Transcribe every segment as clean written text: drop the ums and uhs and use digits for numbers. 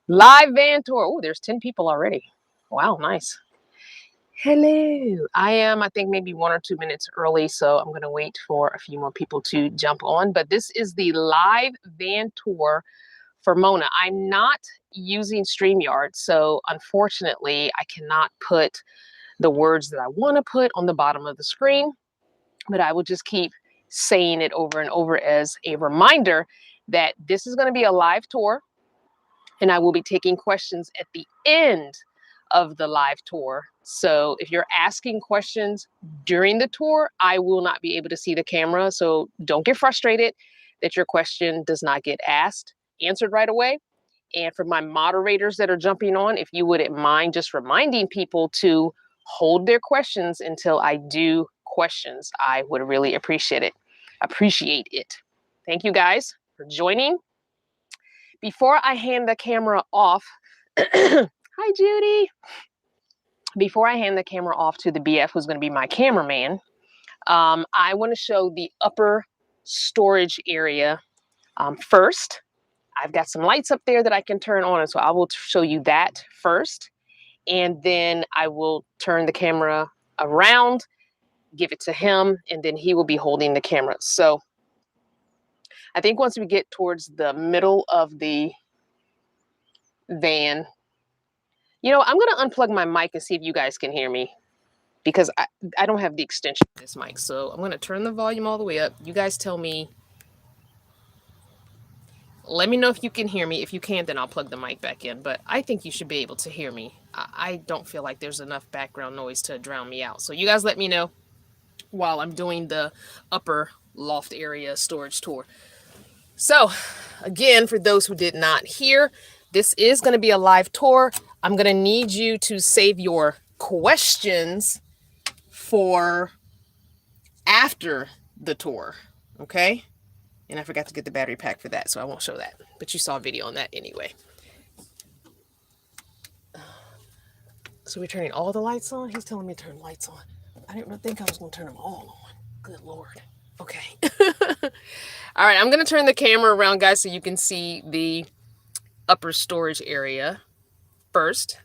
Live van tour. Oh, there's 10 people already. Wow, nice. Hello. I think maybe 1 or 2 minutes early, so I'm going to wait for a few more people to jump on. But this is the live van tour for Mona. I'm not using StreamYard, so unfortunately, I cannot put the words that I want to put on the bottom of the screen, but I will just keep saying it over and over as a reminder that this is going to be a live tour, and I will be taking questions at the end of the live tour. So if you're asking questions during the tour, I will not be able to see the camera. So don't get frustrated that your question does not get answered right away. And for my moderators that are jumping on, if you wouldn't mind just reminding people to hold their questions until I do questions, I would really appreciate it. Thank you guys for joining. Before I hand the camera off, hi Judy. Before I hand the camera off to the BF, who's going to be my cameraman, I want to show the upper storage area first. I've got some lights up there that I can turn on, and so I will show you that first. And then I will turn the camera around, give it to him, and then he will be holding the camera. So I think once we get towards the middle of the van, you know, I'm going to unplug my mic and see if you guys can hear me, because I don't have the extension of this mic. So I'm going to turn the volume all the way up. You guys tell me. Let me know if you can hear me. If you can't, then I'll plug the mic back in. But I think you should be able to hear me. I don't feel like there's enough background noise to drown me out. So you guys let me know while I'm doing the upper loft area storage tour. So again, for those who did not hear, this is going to be a live tour. I'm going to need you to save your questions for after the tour. Okay? And I forgot to get the battery pack for that, so I won't show that. But you saw a video on that anyway. So we're turning all the lights on? He's telling me to turn lights on. I didn't think I was going to turn them all on. Good Lord. Okay. All right, I'm going to turn the camera around, guys, so you can see the upper storage area first.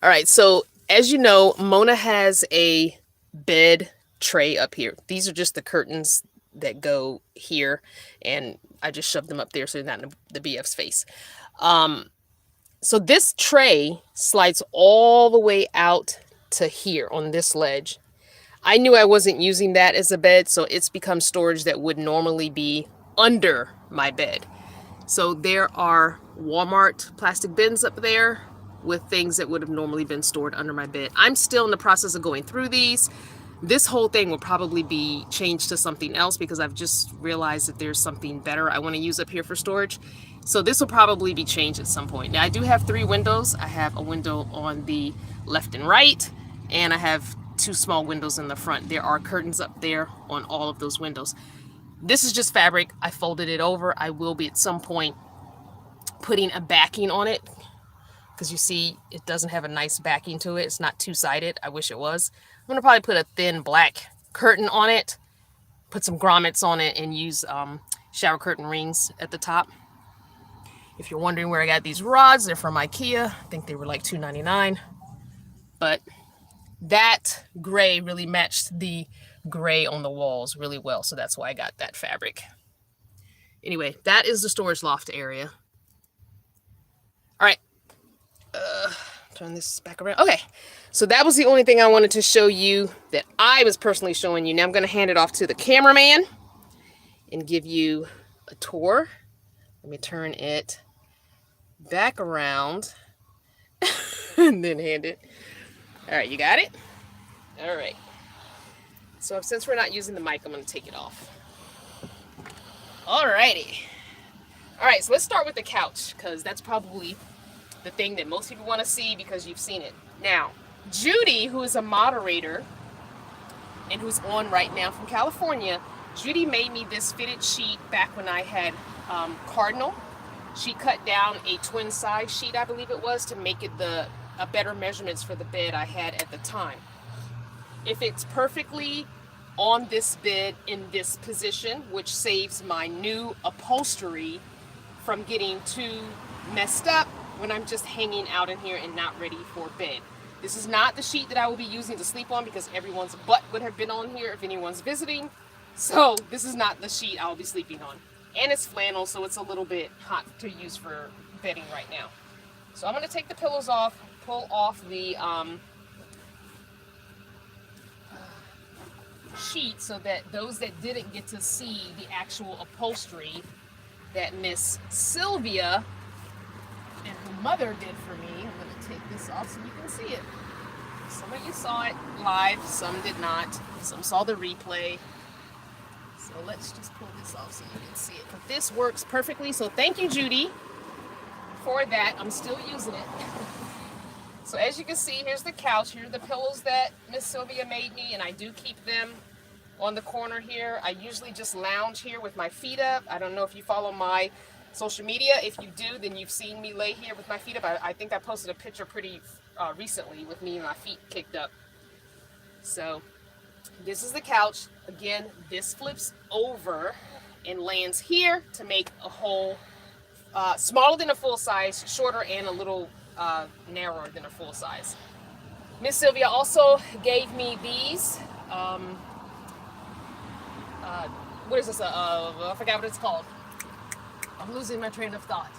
All right, so as you know, Mona has a bed tray up here. These are just the curtains that go here, and I just shoved them up there so they're not in the BF's face. So this tray slides all the way out to here on this ledge. I knew I wasn't using that as a bed, so it's become storage that would normally be under my bed. So there are Walmart plastic bins up there with things that would have normally been stored under my bed. I'm still in the process of going through these. This whole thing will probably be changed to something else because I've just realized that there's something better I want to use up here for storage. So this will probably be changed at some point. Now I do have 3 windows. I have a window on the left and right, and I have 2 small windows in the front. There are curtains up there on all of those windows. This is just fabric. I folded it over. I will be at some point putting a backing on it, because you see it doesn't have a nice backing to it. It's not two-sided. I wish it was. I'm going to probably put a thin black curtain on it, put some grommets on it, and use shower curtain rings at the top. If you're wondering where I got these rods, they're from IKEA. I think they were like $2.99. But that gray really matched the gray on the walls really well, so that's why I got that fabric. Anyway, that is the storage loft area. All right. Turn this back around. Okay, so that was the only thing I wanted to show you that I was personally showing you. Now I'm going to hand it off to the cameraman and give you a tour. Let me turn it back around and then hand it. All right, you got it? All right. So since we're not using the mic, I'm going to take it off. All righty. All right, so let's start with the couch, because that's probably the thing that most people want to see because you've seen it. Now, Judy, who is a moderator and who's on right now from California, Judy made me this fitted sheet back when I had Cardinal. She cut down a twin size sheet, I believe it was, to make it a better measurements for the bed I had at the time. If it's perfectly on this bed in this position, which saves my new upholstery from getting too messed up when I'm just hanging out in here and not ready for bed. This is not the sheet that I will be using to sleep on because everyone's butt would have been on here if anyone's visiting. So this is not the sheet I'll be sleeping on. And it's flannel, so it's a little bit hot to use for bedding right now. So I'm going to take the pillows off, pull off the sheet so that those that didn't get to see the actual upholstery that Miss Sylvia and her mother did for me. I'm going to take this off so you can see it. Some of you saw it live, some did not. Some saw the replay. So let's just pull this off so you can see it. But this works perfectly, so thank you, Judy, for that. I'm still using it. So as you can see, here's the couch. Here are the pillows that Miss Sylvia made me, and I do keep them on the corner here. I usually just lounge here with my feet up. I don't know if you follow my social media. If you do, then you've seen me lay here with my feet up. I think I posted a picture pretty recently with me and my feet kicked up. So this is the couch. Again, this flips over and lands here to make a hole smaller than a full size, shorter and a little narrower than a full size. Miss Sylvia also gave me these. What is this? I forgot what it's called. I'm losing my train of thought.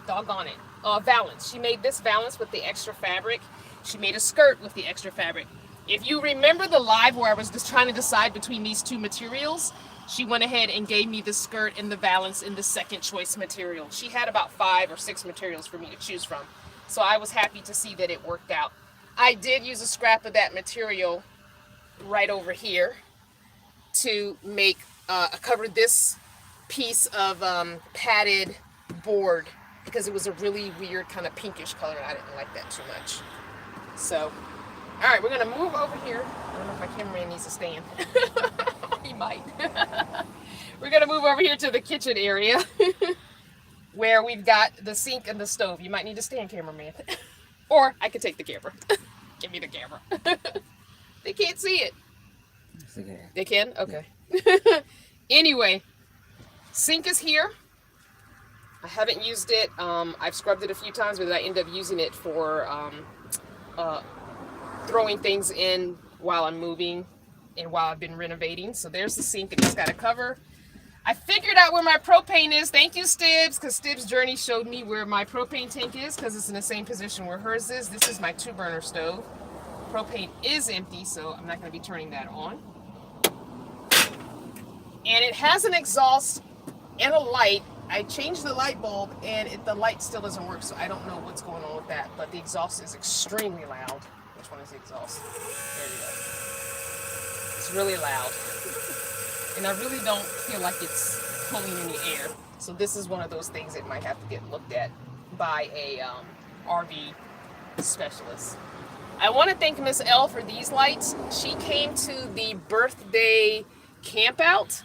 Doggone it. Valance. She made this valance with the extra fabric. She made a skirt with the extra fabric. If you remember the live where I was just trying to decide between these two materials, she went ahead and gave me the skirt and the valance in the second choice material. She had about 5 or 6 materials for me to choose from. So I was happy to see that it worked out. I did use a scrap of that material right over here to make cover this piece of padded board because it was a really weird kind of pinkish color and I didn't like that too much. So, all right, we're gonna move over here. I don't know if my cameraman needs to stand. He might. We're gonna move over here to the kitchen area where we've got the sink and the stove. You might need to stand, cameraman. Or I could take the camera. Give me the camera. They can't see it. Yes, they can. They can? Okay. Anyway, sink is here. I haven't used it. I've scrubbed it a few times, but I end up using it for throwing things in while I'm moving and while I've been renovating. So there's the sink. It's got a cover. I figured out where my propane is. Thank you, Stibbs, because Stibbs' journey showed me where my propane tank is because it's in the same position where hers is. This is my 2-burner stove. Propane is empty, so I'm not going to be turning that on. And it has an exhaust and a light. I changed the light bulb and the light still doesn't work, so I don't know what's going on with that, but the exhaust is extremely loud. Which one is the exhaust? There you go. It's really loud. And I really don't feel like it's pulling any air. So this is one of those things that might have to get looked at by a RV specialist. I want to thank Miss L for these lights. She came to the birthday camp out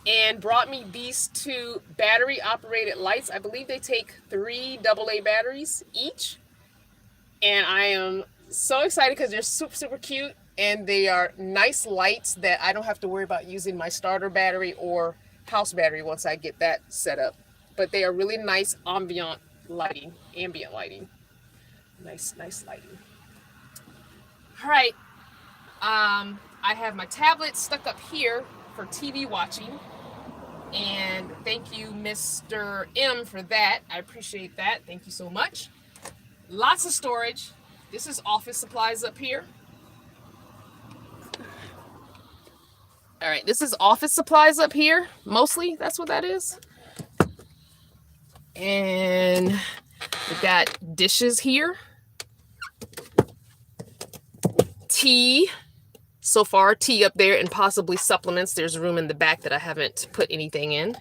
and brought me these 2 battery operated lights. I believe they take 3 AA batteries each. And I am so excited because they're super, super cute. And they are nice lights that I don't have to worry about using my starter battery or house battery once I get that set up. But they are really nice ambient lighting. Nice lighting. All right. I have my tablet stuck up here for TV watching. And thank you, Mr. M, for that. I appreciate that. Thank you so much. Lots of storage. This is office supplies up here. All right, this is office supplies up here. Mostly, that's what that is. And we've got dishes here. Tea. So far, tea up there and possibly supplements. There's room in the back that I haven't put anything in.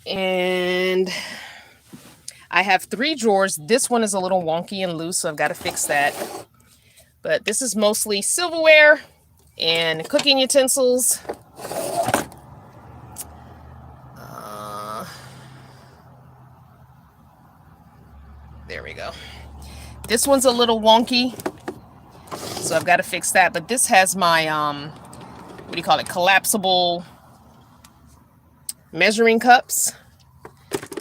And I have 3 drawers. This one is a little wonky and loose, so I've got to fix that. But this is mostly silverware and cooking utensils. There we go. This one's a little wonky, so I've got to fix that. But this has my, what do you call it, collapsible measuring cups.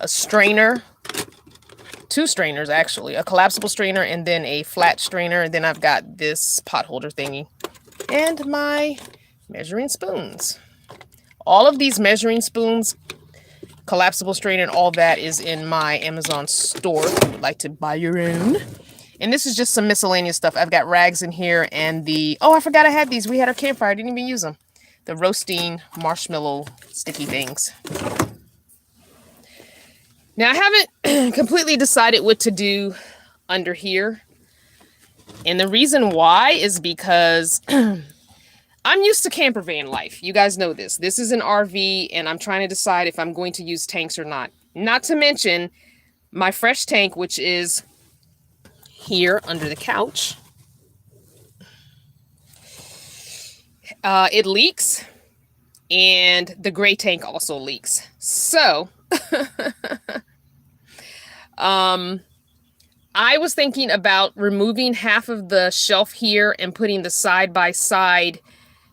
a strainer, 2 strainers actually, a collapsible strainer and then a flat strainer. And then I've got this pot holder thingy and my measuring spoons. All of these measuring spoons, collapsible strainer, and all that is in my Amazon store if you would like to buy your own. And this is just some miscellaneous stuff. I've got rags in here and the, oh, I forgot I had these. We had our campfire. I didn't even use them. The roasting marshmallow sticky things. Now, I haven't completely decided what to do under here. And the reason why is because I'm used to camper van life. You guys know this. This is an RV, and I'm trying to decide if I'm going to use tanks or not. Not to mention my fresh tank, which is here under the couch. It leaks, and the gray tank also leaks. So, I was thinking about removing half of the shelf here and putting the side-by-side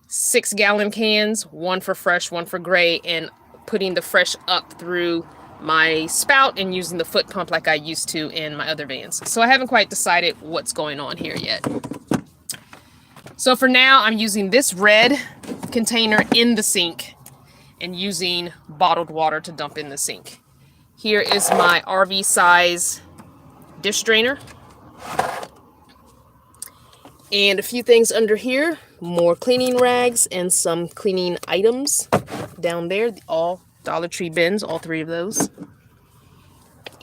6-gallon cans, one for fresh, one for gray, and putting the fresh up through my spout and using the foot pump like I used to in my other vans. So I haven't quite decided what's going on here yet. So for now, I'm using this red container in the sink and using bottled water to dump in the sink. Here is my RV size dish drainer. And a few things under here, more cleaning rags and some cleaning items down there, all Dollar Tree bins, all 3 of those.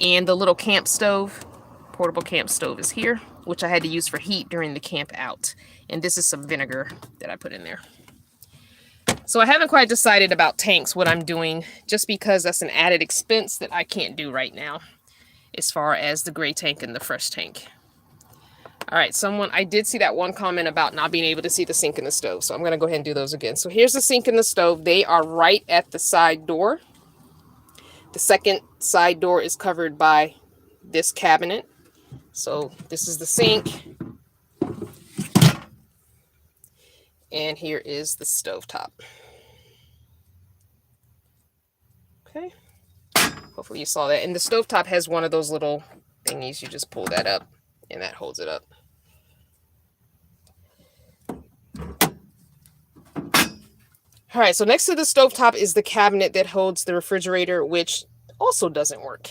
And the little camp stove, portable camp stove is here, which I had to use for heat during the camp out. And this is some vinegar that I put in there. So I haven't quite decided about tanks, what I'm doing, just because that's an added expense that I can't do right now, as far as the gray tank and the fresh tank. All right, I did see that one comment about not being able to see the sink and the stove, so I'm going to go ahead and do those again. So here's the sink and the stove. They are right at the side door. The second side door is covered by this cabinet. So this is the sink. And here is the stovetop. Okay. Hopefully you saw that. And the stovetop has one of those little thingies. You just pull that up and that holds it up. All right, so next to the stovetop is the cabinet that holds the refrigerator, which also doesn't work.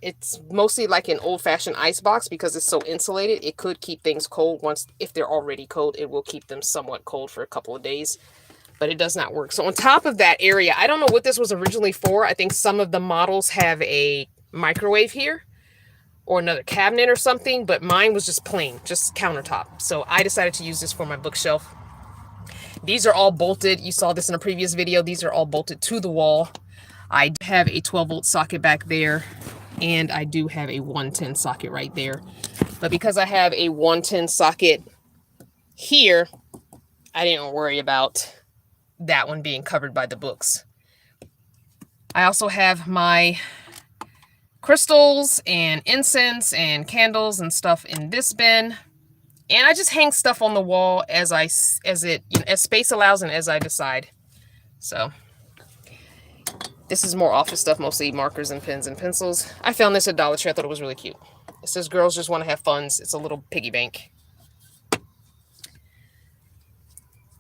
It's mostly like an old-fashioned ice box because it's so insulated. It could keep things cold if they're already cold. It will keep them somewhat cold for a couple of days, but it does not work. So on top of that area, I don't know what this was originally for. I think some of the models have a microwave here or another cabinet or something, but mine was just plain, just countertop. So I decided to use this for my bookshelf. These are all bolted. You saw this in a previous video. These are all bolted to the wall. I do have a 12-volt socket back there, and I do have a 110 socket right there. But because I have a 110 socket here, I didn't worry about that one being covered by the books. I also have my crystals and incense and candles and stuff in this bin. And I just hang stuff on the wall as space allows and as I decide. So this is more office stuff, mostly markers and pens and pencils. I found this at Dollar Tree. I thought it was really cute. It says girls just want to have fun. It's a little piggy bank.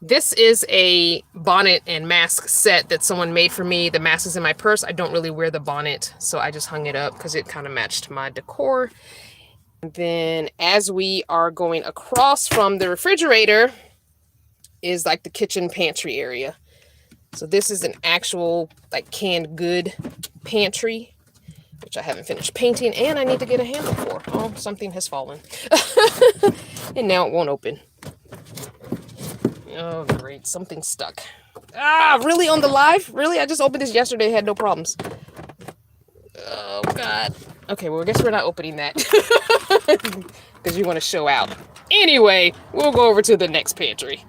This is a bonnet and mask set that someone made for me. The mask is in my purse. I don't really wear the bonnet, so I just hung it up because it kind of matched my decor. And then as we are going across from the refrigerator is like the kitchen pantry area. So this is an actual like canned good pantry, which I haven't finished painting and I need to get a handle for. Oh, something has fallen. And now it won't open. Oh, great. Something stuck. Ah, really on the live? Really? I just opened this yesterday. Had no problems. Oh, God. Okay, well, I guess we're not opening that. Because you want to show out. Anyway, we'll go over to the next pantry.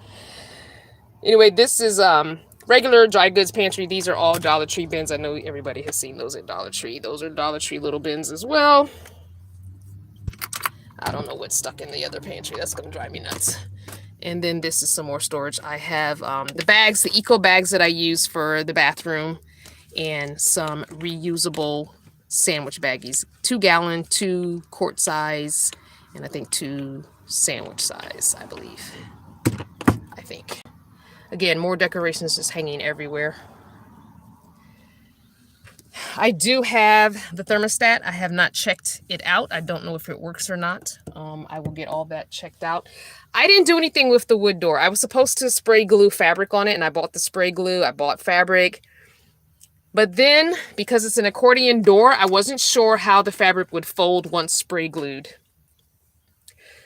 Anyway, this is regular dry goods pantry. These are all Dollar Tree bins. I know everybody has seen those at Dollar Tree. Those are Dollar Tree little bins as well. I don't know what's stuck in the other pantry. That's going to drive me nuts. And then this is some more storage. I have the bags, the eco bags that I use for the bathroom. and some reusable sandwich baggies. 2-gallon, 2 quart size, and I think 2 sandwich size, I believe. I think. Again, more decorations just hanging everywhere. I do have the thermostat. I have not checked it out. I don't know if it works or not. I will get all that checked out. I didn't do anything with the wood door. I was supposed to spray glue fabric on it, and I bought the spray glue. I bought fabric. But then, because it's an accordion door, I wasn't sure how the fabric would fold once spray glued.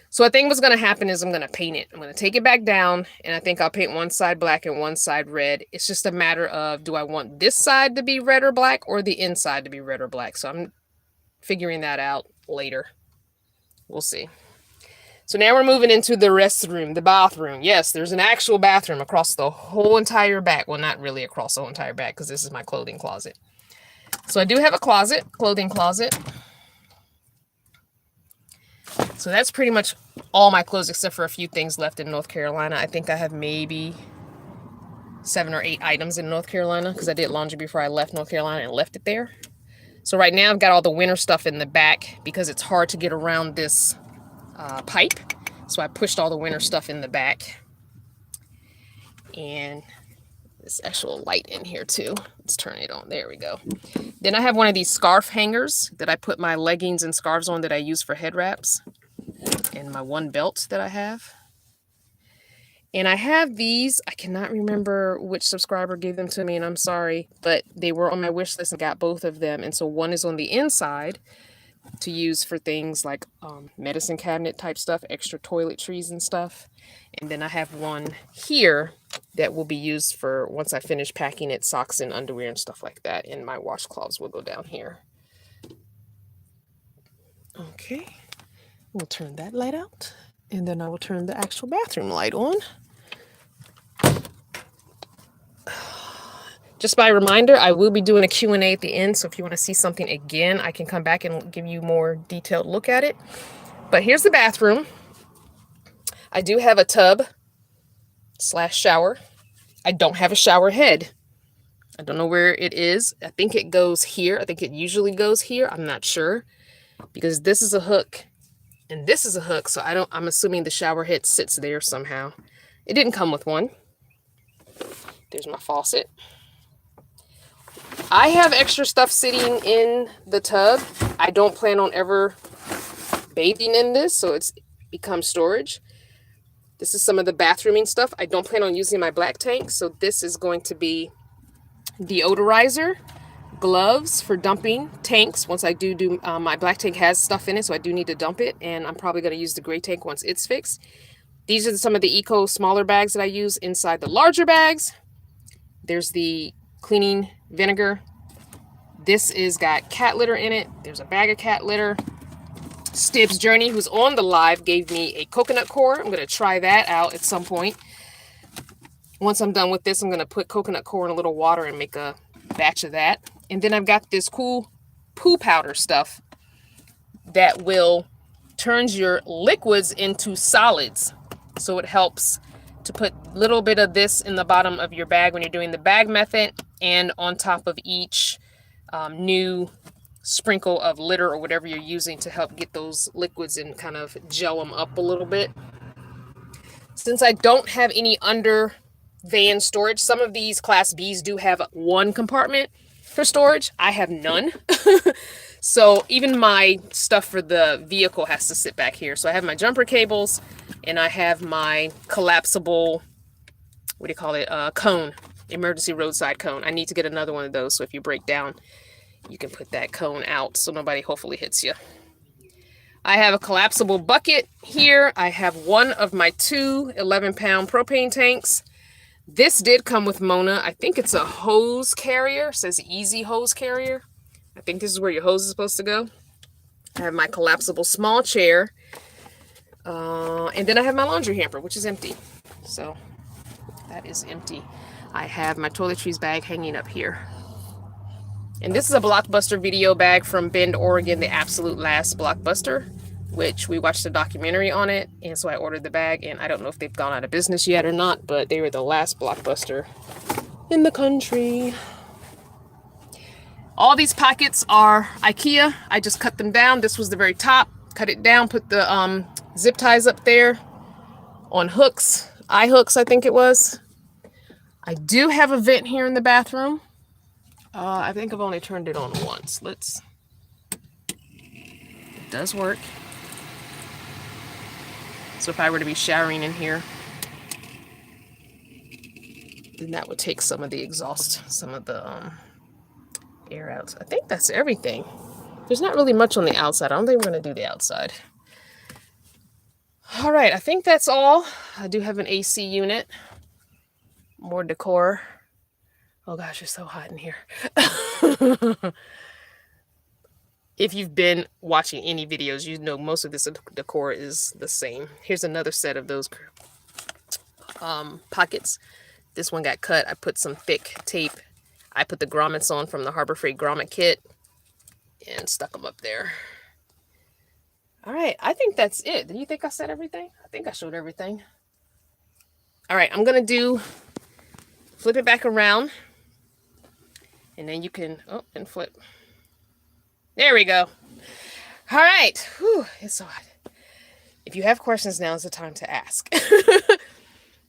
So I think what's going to happen is I'm going to paint it. I'm going to take it back down, and I think I'll paint one side black and one side red. It's just a matter of, do I want this side to be red or black, or the inside to be red or black? So I'm figuring that out later. We'll see. So now we're moving into the restroom, the bathroom. Yes, there's an actual bathroom across the whole entire back. Well, not really across the whole entire back, because this is my clothing closet. So I do have a clothing closet. So that's pretty much all my clothes except for a few things left in North Carolina. I think I have maybe 7 or 8 items in North Carolina because I did laundry before I left North Carolina and left it there. So right now I've got all the winter stuff in the back because it's hard to get around this pipe. So I pushed all the winter stuff in the back. And this actual light in here too. Let's turn it on. There we go. Then I have one of these scarf hangers that I put my leggings and scarves on that I use for head wraps. And my one belt that I have. And I have these. I cannot remember which subscriber gave them to me, and I'm sorry, but they were on my wish list and got both of them. And so one is on the inside to use for things like medicine cabinet type stuff, extra toiletries and stuff. And then I have one here that will be used for once I finish packing it, socks and underwear and stuff like that. And my washcloths will go down here. Okay. We'll turn that light out, and then I will turn the actual bathroom light on. Just by reminder, I will be doing a Q&A at the end, so if you want to see something again, I can come back and give you more detailed look at it. But here's the bathroom. I do have a tub / shower. I don't have a shower head. I don't know where it is. I think it goes here. I think it usually goes here. I'm not sure because this is a hook. And this is a hook, so I'm assuming the shower head sits there somehow. It didn't come with one. There's my faucet. I have extra stuff sitting in the tub. I don't plan on ever bathing in this, so it's become storage. This is some of the bathrooming stuff. I don't plan on using my black tank, so this is going to be deodorizer. Gloves for dumping tanks. Once I do my black tank has stuff in it, so I do need to dump it, and I'm probably going to use the gray tank once it's fixed. These are some of the eco smaller bags that I use inside the larger bags. There's the cleaning vinegar. This is got cat litter in it. There's a bag of cat litter. Stibbs Journey, who's on the live, gave me a coconut core. I'm going to try that out at some point. Once I'm done with this, I'm going to put coconut core in a little water and make a batch of that. And then I've got this cool poo powder stuff that will turns your liquids into solids. So it helps to put a little bit of this in the bottom of your bag when you're doing the bag method, and on top of each new sprinkle of litter or whatever you're using to help get those liquids and kind of gel them up a little bit. Since I don't have any under van storage, some of these Class Bs do have one compartment for storage. I have none. So even my stuff for the vehicle has to sit back here. So I have my jumper cables, and I have my collapsible, what do you call it, cone, emergency roadside cone. I need to get another one of those, so if you break down, you can put that cone out so nobody hopefully hits you. I have a collapsible bucket here. I have one of my 2 11-pound propane tanks. This did come with Mona. I think it's a hose carrier. It says easy hose carrier. I think this is where your hose is supposed to go. I have my collapsible small chair. And then I have my laundry hamper, which is empty. So that is empty. I have my toiletries bag hanging up here. And this is a Blockbuster video bag from Bend, Oregon, the absolute last Blockbuster, which we watched a documentary on it. And so I ordered the bag, and I don't know if they've gone out of business yet or not, but they were the last Blockbuster in the country. All these pockets are IKEA. I just cut them down. This was the very top. Cut it down, put the zip ties up there on hooks. Eye hooks, I think it was. I do have a vent here in the bathroom. I think I've only turned it on once. It does work. So if I were to be showering in here, then that would take some of the exhaust, some of the air out. I think that's everything. There's not really much on the outside. I don't think we're going to do the outside. All right, I think that's all. I do have an AC unit. More decor. Oh gosh, it's so hot in here. If you've been watching any videos, you know most of this decor is the same. Here's another set of those pockets. This one got cut. I put some thick tape. I put the grommets on from the Harbor Freight grommet kit and stuck them up there. All right, I think that's it. Do you think I said everything? I think I showed everything. All right, I'm gonna flip it back around, and then you can, and flip. There we go. All right, whew, it's so hot. If you have questions, now's the time to ask.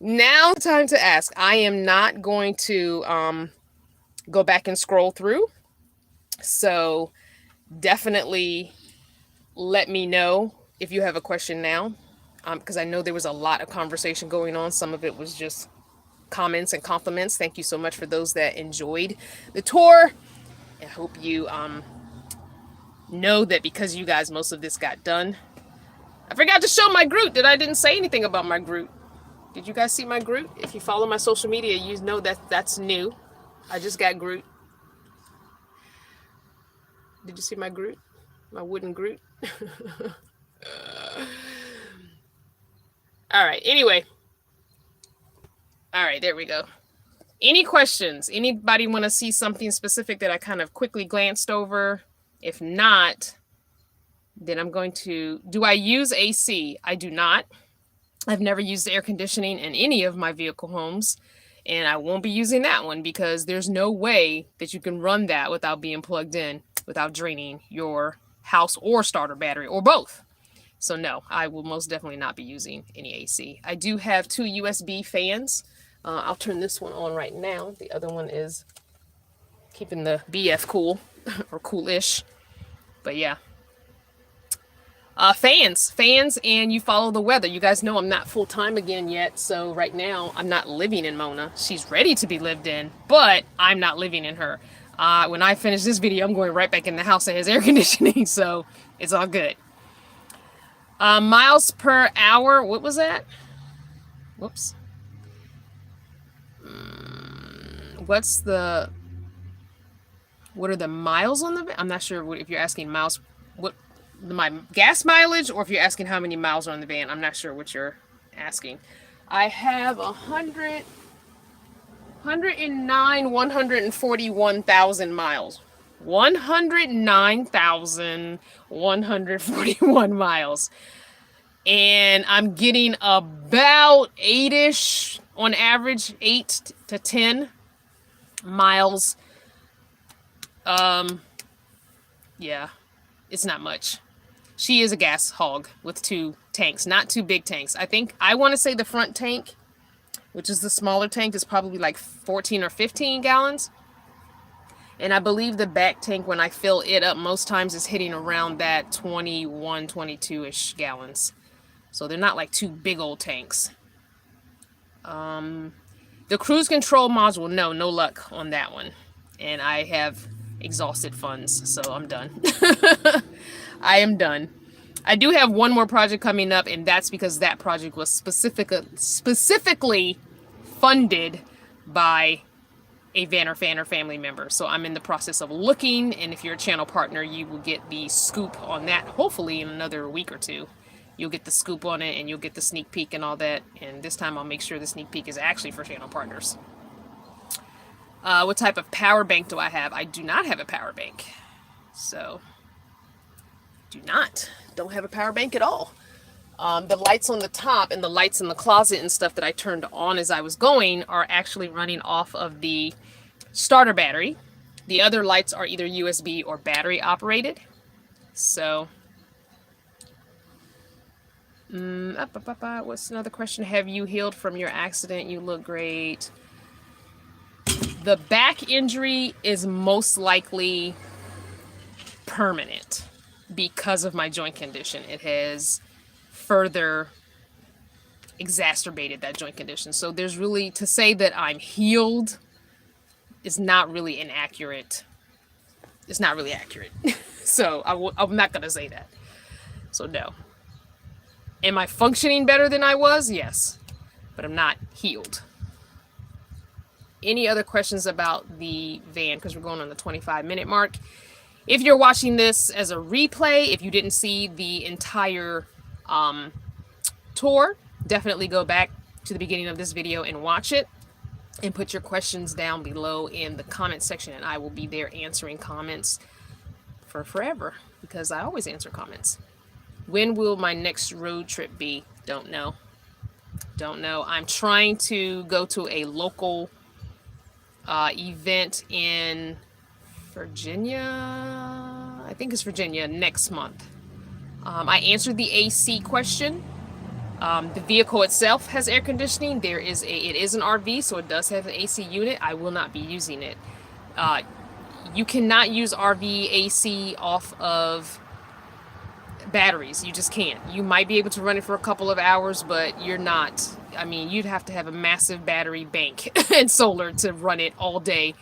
Now's the time to ask. I am not going to go back and scroll through. So definitely let me know if you have a question now, because I know there was a lot of conversation going on. Some of it was just comments and compliments. Thank you so much for those that enjoyed the tour. I hope you know that because you guys, most of this got done. I forgot to show my Groot. I didn't say anything about my Groot. Did you guys see my Groot? If you follow my social media, you know that that's new. I just got Groot. Did you see my Groot? My wooden Groot? All right, anyway. All right, there we go. Any questions? Anybody want to see something specific that I kind of quickly glanced over? If not, then I'm going to... Do I use AC? I do not. I've never used air conditioning in any of my vehicle homes, and I won't be using that one because there's no way that you can run that without being plugged in, without draining your house or starter battery, or both. So no, I will most definitely not be using any AC. I do have 2 USB fans. I'll turn this one on right now. The other one is keeping the BF cool, or coolish. But yeah. Fans, and you follow the weather. You guys know I'm not full-time again yet, so right now I'm not living in Mona. She's ready to be lived in, but I'm not living in her. When I finish this video, I'm going right back in the house that has air conditioning, so it's all good. Miles per hour, what was that? Whoops. What are the miles on the van? I'm not sure if you're asking miles, my gas mileage, or if you're asking how many miles are on the van. I'm not sure what you're asking. I have 141,000 miles. 109,141 miles. And I'm getting about 8-ish on average, 8 to 10 miles. Yeah, it's not much. She is a gas hog with 2 tanks, not 2 big tanks. I want to say the front tank, which is the smaller tank, is probably like 14 or 15 gallons. And I believe the back tank, when I fill it up, most times is hitting around that 21, 22-ish gallons. So they're not like 2 big old tanks. The cruise control module, no luck on that one. And I have exhausted funds, so I'm done. I am done. I do have one more project coming up, and that's because that project was specifically funded by a Vanner fan or family member. So I'm in the process of looking, and if you're a channel partner, you will get the scoop on that, hopefully in another week or 2. You'll get the scoop on it, and you'll get the sneak peek and all that. And this time I'll make sure the sneak peek is actually for channel partners. What type of power bank do I have? I do not have a power bank. So, don't have a power bank at all. The lights on the top and the lights in the closet and stuff that I turned on as I was going are actually running off of the starter battery. The other lights are either USB or battery operated. So, what's another question? Have you healed from your accident? You look great. The back injury is most likely permanent because of my joint condition. It has further exacerbated that joint condition. So there's really, to say that I'm healed is not really inaccurate. It's not really accurate. So I'm not going to say that. So no. Am I functioning better than I was? Yes. But I'm not healed. Any other questions about the van? Because we're going on the 25-minute mark. If you're watching this as a replay, if you didn't see the entire tour, definitely go back to the beginning of this video and watch it. And put your questions down below in the comment section. And I will be there answering comments for forever. Because I always answer comments. When will my next road trip be? Don't know. Don't know. I'm trying to go to a local event in Virginia. I think it's Virginia next month. I answered the AC question. The vehicle itself has air conditioning. It is an RV, so it does have an AC unit. I will not be using it. You cannot use RV AC off of batteries. You just can't. You might be able to run it for a couple of hours, but you're not. I mean, you'd have to have a massive battery bank and solar to run it all day.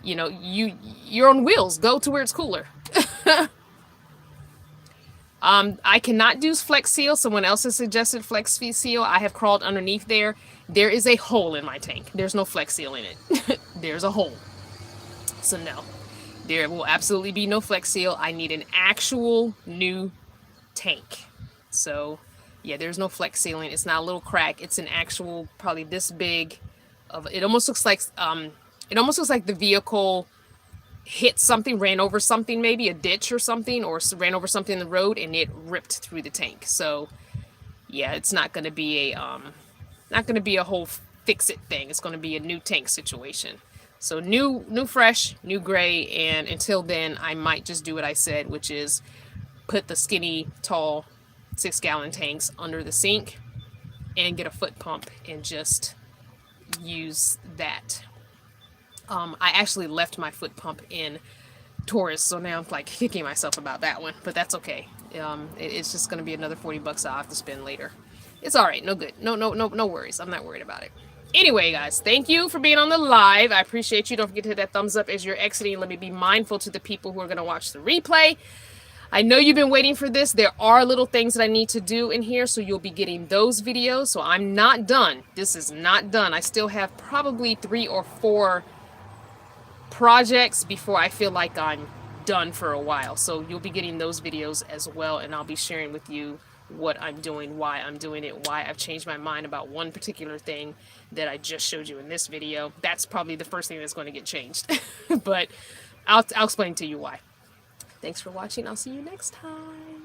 You know, you're on wheels. Go to where it's cooler. I cannot do Flex Seal. Someone else has suggested Flex Seal. I have crawled underneath there. There is a hole in my tank. There's no Flex Seal in it. There's a hole. So no, there will absolutely be no Flex Seal. I need an actual new tank. So yeah, there's no Flex Sealing. It's not a little crack. It's an actual, probably this big. It almost looks like the vehicle hit something, ran over something, maybe a ditch or something, or ran over something in the road, and it ripped through the tank. So yeah, it's not going to be a whole fix it thing. It's going to be a new tank situation. So new fresh, new gray, and until then, I might just do what I said, which is put the skinny, tall 6-gallon tanks under the sink and get a foot pump and just use that. I actually left my foot pump in Taurus, so now I'm like kicking myself about that one, but that's okay. It's just going to be another $40 I'll have to spend later. It's all right. No good. No worries. I'm not worried about it. Anyway, guys, thank you for being on the live. I appreciate you. Don't forget to hit that thumbs up as you're exiting. Let me be mindful to the people who are going to watch the replay. I know you've been waiting for this. There are little things that I need to do in here, so you'll be getting those videos. So I'm not done. This is not done. I still have probably 3 or 4 projects before I feel like I'm done for a while. So you'll be getting those videos as well, and I'll be sharing with you what I'm doing, why I'm doing it, why I've changed my mind about one particular thing that I just showed you in this video. That's probably the first thing that's going to get changed. But I'll explain to you why. Thanks for watching. I'll see you next time.